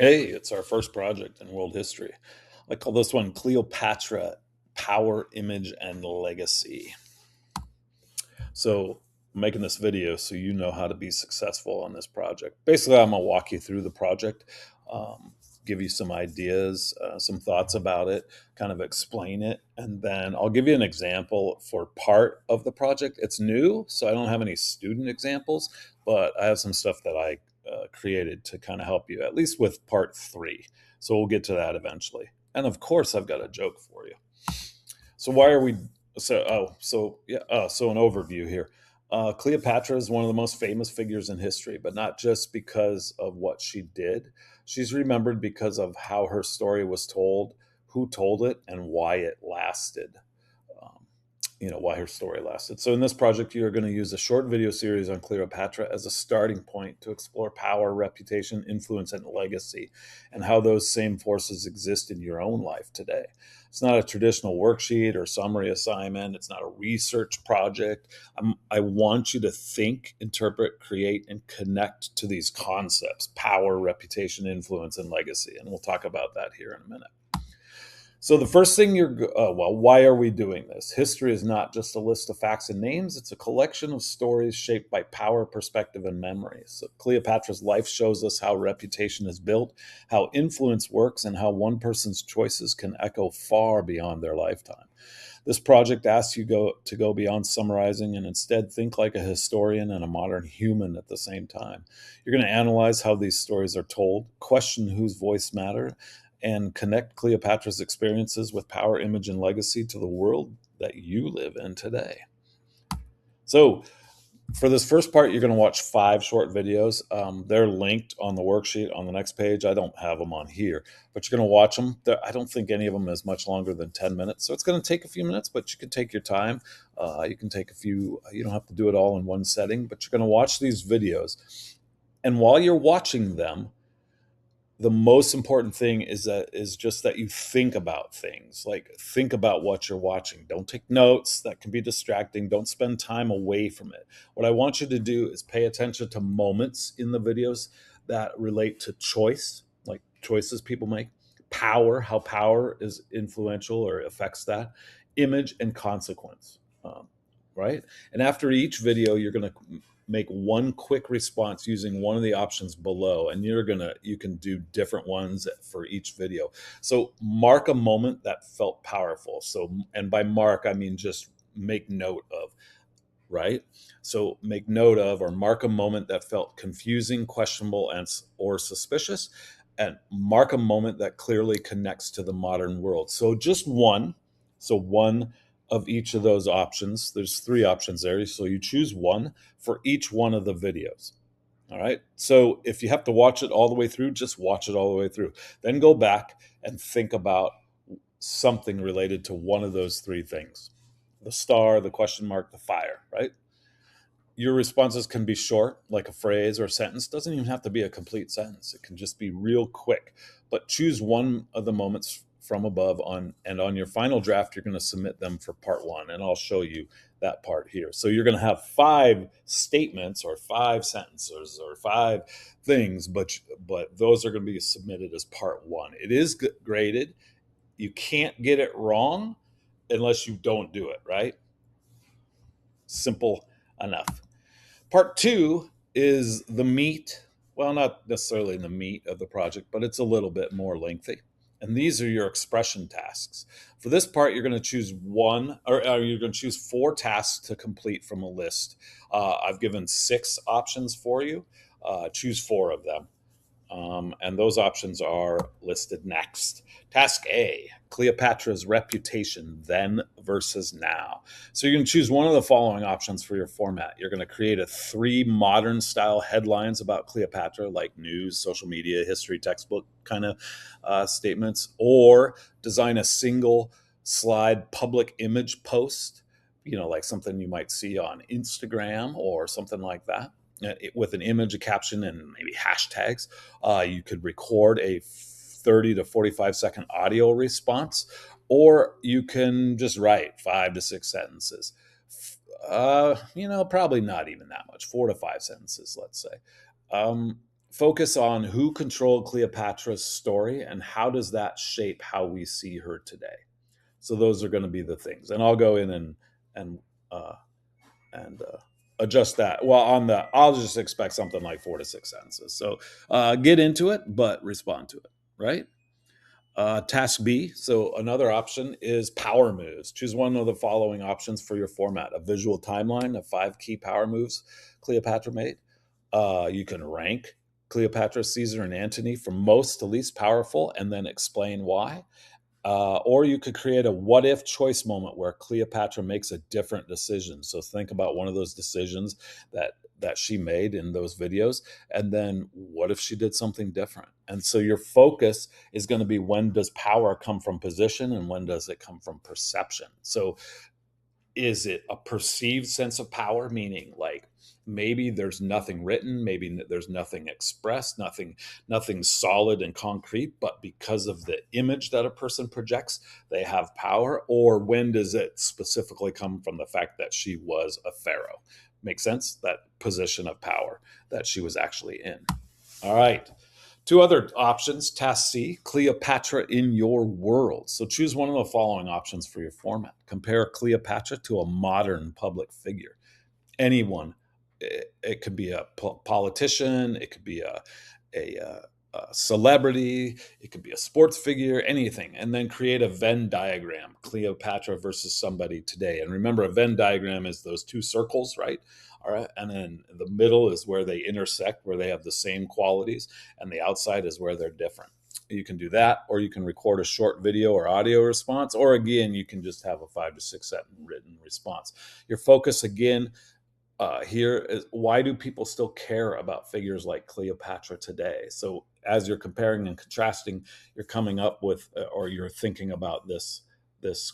Hey, it's our first project in world history. I call this one Cleopatra Power, Image, and Legacy. So, I'm making this video so you know how to be successful on this project. Basically, I'm going to walk you through the project, give you some ideas, some thoughts about it, kind of explain it, and then I'll give you an example for part of the project. It's new, so I don't have any student examples, but I have some stuff that I created to kind of help you, at least with part three. So we'll get to that eventually. And of course, I've got a joke for you. So why are we? So an overview here. Cleopatra is one of the most famous figures in history, but not just because of what she did. She's remembered because of how her story was told, who told it, and why it lasted. Um, why her story lasted. So in this project, you're going to use a short video series on Cleopatra as a starting point to explore power, reputation, influence, and legacy, and how those same forces exist in your own life today. It's not a traditional worksheet or summary assignment. It's not a research project. I want you to think, interpret, create, and connect to these concepts: power, reputation, influence, and legacy. And we'll talk about that here in a minute. So the first thing why are we doing this? History is not just a list of facts and names. It's a collection of stories shaped by power, perspective, and memory. So Cleopatra's life shows us how reputation is built, how influence works, and how one person's choices can echo far beyond their lifetime. This project asks you to go beyond summarizing and instead think like a historian and a modern human at the same time. You're going to analyze how these stories are told, question whose voice matter, and connect Cleopatra's experiences with power, image, and legacy to the world that you live in today. So, for this first part, you're going to watch 5 short videos. They're linked on the worksheet on the next page. I don't have them on here, but you're going to watch them. I don't think any of them is much longer than 10 minutes. So it's going to take a few minutes, but you can take your time. You can take a few, you don't have to do it all in one setting, but you're going to watch these videos. And while you're watching them, the most important thing is just that you think about things, like think about what you're watching. Don't take notes, that can be distracting. Don't spend time away from it. What I want you to do is pay attention to moments in the videos that relate to choice, like choices people make, power, how power is influential or affects that, image, and consequence. Right, and after each video you're going to make one quick response using one of the options below, and you can do different ones for each video. So mark a moment that felt powerful. So, and by mark I mean just make note of, right? So make note of or mark a moment that felt confusing, questionable, and or suspicious, and mark a moment that clearly connects to the modern world. So just one. So one of each of those options. There's 3 options there. So you choose one for each one of the videos. All right. So if you have to watch it all the way through, just watch it all the way through. Then go back and think about something related to one of those 3 things: the star, the question mark, the fire, right? Your responses can be short, like a phrase or a sentence. Doesn't even have to be a complete sentence. It can just be real quick. But choose one of the moments from above on your final draft. You're going to submit them for part 1, and I'll show you that part here. So you're going to have 5 statements or 5 sentences or 5 things, but those are going to be submitted as part 1. It is graded. You can't get it wrong unless you don't do it, right? Simple enough. Part 2 is the meat. Well, not necessarily the meat of the project, but it's a little bit more lengthy. And these are your expression tasks. For this part, you're going to choose you're going to choose 4 tasks to complete from a list. I've given 6 options for you. Choose 4 of them. And those options are listed next. Task A: Cleopatra's reputation then versus now. So you can choose one of the following options for your format. You're going to create 3 modern style headlines about Cleopatra, like news, social media, history textbook kind of statements, or design a single slide public image post, like something you might see on Instagram or something like that, with an image, a caption, and maybe hashtags. You could record a 30 to 45-second audio response, or you can just write 5 to 6 sentences. Probably not even that much, 4 to 5 sentences, let's say. Focus on who controlled Cleopatra's story and how does that shape how we see her today. So those are going to be the things, and I'll go in and uh, and adjust that. Well, on the I'll just expect something like 4 to 6 sentences. So get into it, but respond to it. Right. Task B. So another option is power moves. Choose one of the following options for your format: a visual timeline of 5 key power moves Cleopatra made. You can rank Cleopatra, Caesar, and Antony from most to least powerful, and then explain why. Or you could create a what if choice moment where Cleopatra makes a different decision. So think about one of those decisions that she made in those videos, and then what if she did something different? And so your focus is going to be, when does power come from position and when does it come from perception? So is it a perceived sense of power, meaning like maybe there's nothing written, maybe there's nothing expressed, nothing solid and concrete, but because of the image that a person projects they have power? Or when does it specifically come from the fact that she was a pharaoh? Make sense? That position of power that she was actually in. All right. Two other options. Task C, Cleopatra in your world. So choose one of the following options for your format. Compare Cleopatra to a modern public figure. Anyone. It could be a politician, it could be a celebrity, it could be a sports figure, anything. And then create a Venn diagram, Cleopatra versus somebody today. And remember, a Venn diagram is those two circles, right? All right. And then the middle is where they intersect, where they have the same qualities, and the outside is where they're different. You can do that, or you can record a short video or audio response, or again, you can just have a 5 to 6 sentence written response. Your focus again here is, why do people still care about figures like Cleopatra today? So as you're comparing and contrasting, you're coming up with, or you're thinking about this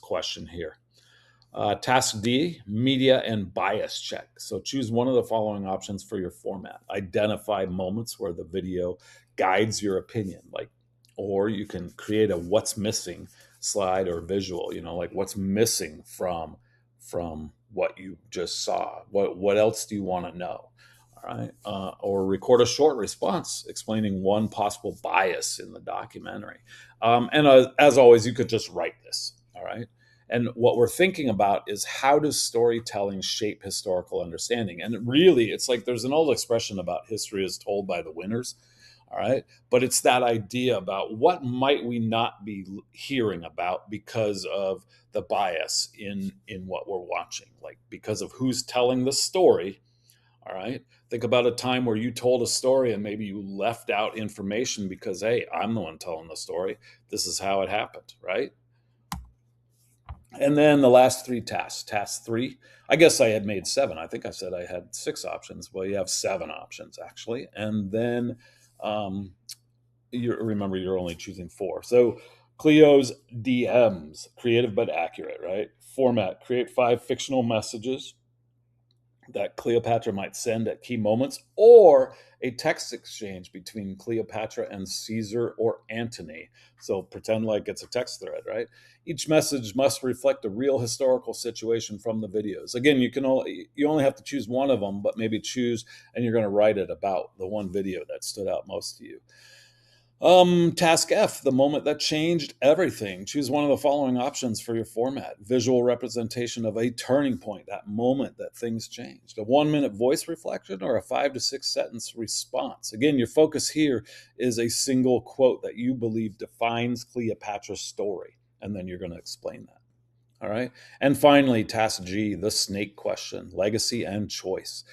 question here. Task D, media and bias check. So choose one of the following options for your format. Identify moments where the video guides your opinion, like, or you can create a what's missing slide or visual, like what's missing from what you just saw. What else do you want to know? All right. Or record a short response explaining one possible bias in the documentary. And as always, you could just write this. All right. And what we're thinking about is, how does storytelling shape historical understanding? And really, it's like there's an old expression about history is told by the winners. All right. But it's that idea about what might we not be hearing about because of the bias in what we're watching, like because of who's telling the story. All right. Think about a time where you told a story and maybe you left out information because, hey, I'm the one telling the story. This is how it happened. Right. And then the last 3 tasks. Task 3, I guess I had made 7. I think I said I had 6 options. Well, you have 7 options actually. And then remember, you're only choosing 4. So Cleo's DMs, creative but accurate, right? Format, create 5 fictional messages that Cleopatra might send at key moments, or a text exchange between Cleopatra and Caesar or Antony. So pretend like it's a text thread, right? Each message must reflect a real historical situation from the videos. Again, you only have to choose one of them, but maybe choose, and you're going to write it about the one video that stood out most to you. Task F, the moment that changed everything. Choose one of the following options for your format. Visual representation of a turning point, that moment that things changed. A 1-minute voice reflection or a 5 to 6 sentence response. Again, your focus here is a single quote that you believe defines Cleopatra's story, and then you're going to explain that. All right. And finally, task G, the snake question, legacy and choice.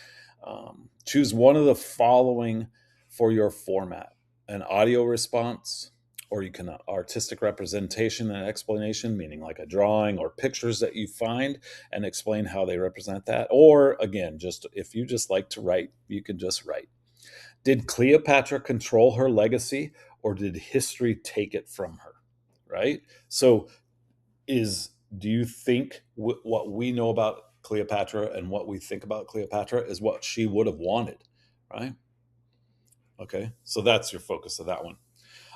Choose one of the following for your format: an audio response, or you can artistic representation and explanation, meaning like a drawing or pictures that you find and explain how they represent that. Or again, just if you just like to write, you can just write. Did Cleopatra control her legacy, or did history take it from her? Right? So do you think what we know about Cleopatra and what we think about Cleopatra is what she would have wanted, right? Okay, so that's your focus of that one.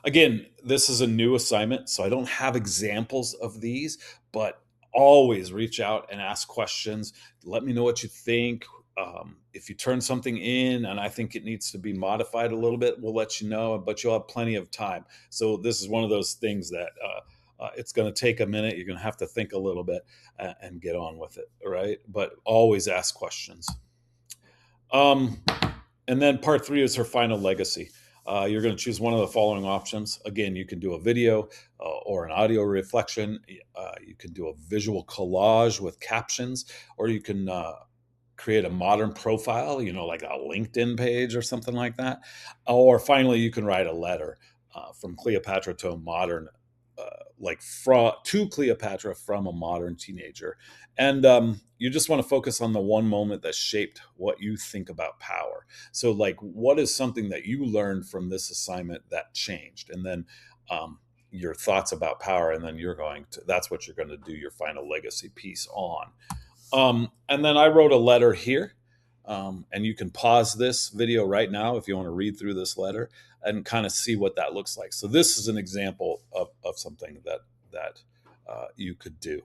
Again, this is a new assignment, so I don't have examples of these, but always reach out and ask questions. Let me know what you think. If you turn something in and I think it needs to be modified a little bit, we'll let you know, but you'll have plenty of time. So this is one of those things that it's going to take a minute. You're going to have to think a little bit and get on with it, right? But always ask questions. Um, and then part three is her final legacy. You're going to choose one of the following options. Again, you can do a video or an audio reflection. You can do a visual collage with captions, or you can create a modern profile, like a LinkedIn page or something like that. Or finally, you can write a letter from Cleopatra to a modern, to Cleopatra from a modern teenager. And you just want to focus on the one moment that shaped what you think about power. So, like, what is something that you learned from this assignment that changed? And then your thoughts about power. And then that's what you're going to do your final legacy piece on. And then I wrote a letter here, and you can pause this video right now if you want to read through this letter and kind of see what that looks like. So this is an example of something that you could do.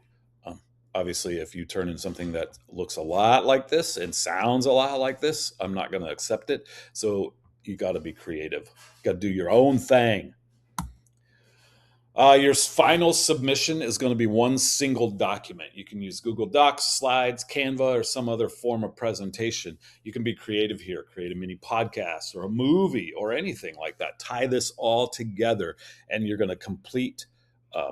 Obviously, if you turn in something that looks a lot like this and sounds a lot like this, I'm not going to accept it. So you got to be creative. You got to do your own thing. Your final submission is going to be one single document. You can use Google Docs, Slides, Canva, or some other form of presentation. You can be creative here, create a mini podcast or a movie or anything like that. Tie this all together, and you're going to complete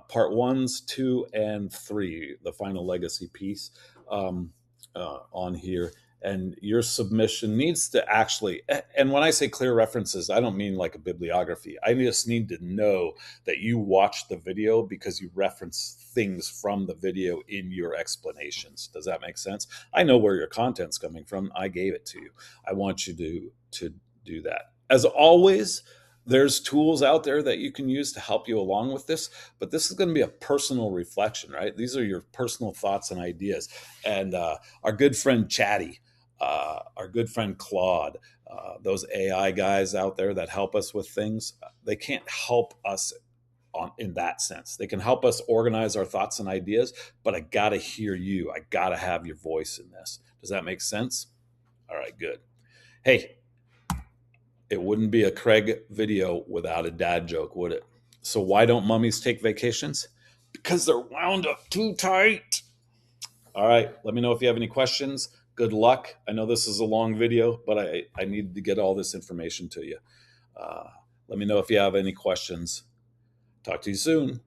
part 1s, 2, and 3, the final legacy piece on here. And your submission needs to actually, and when I say clear references, I don't mean like a bibliography. I just need to know that you watched the video because you reference things from the video in your explanations. Does that make sense? I know where your content's coming from. I gave it to you. I want you to do that. As always, there's tools out there that you can use to help you along with this, but this is going to be a personal reflection, right? These are your personal thoughts and ideas. And our good friend Chatty, our good friend Claude, those AI guys out there that help us with things, they can't help us in that sense. They can help us organize our thoughts and ideas, but I got to hear you. I got to have your voice in this. Does that make sense? All right, good. Hey, it wouldn't be a Craig video without a dad joke, would it? So why don't mummies take vacations? Because they're wound up too tight. All right, let me know if you have any questions. Good luck. I know this is a long video, but I needed to get all this information to you. Let me know if you have any questions. Talk to you soon.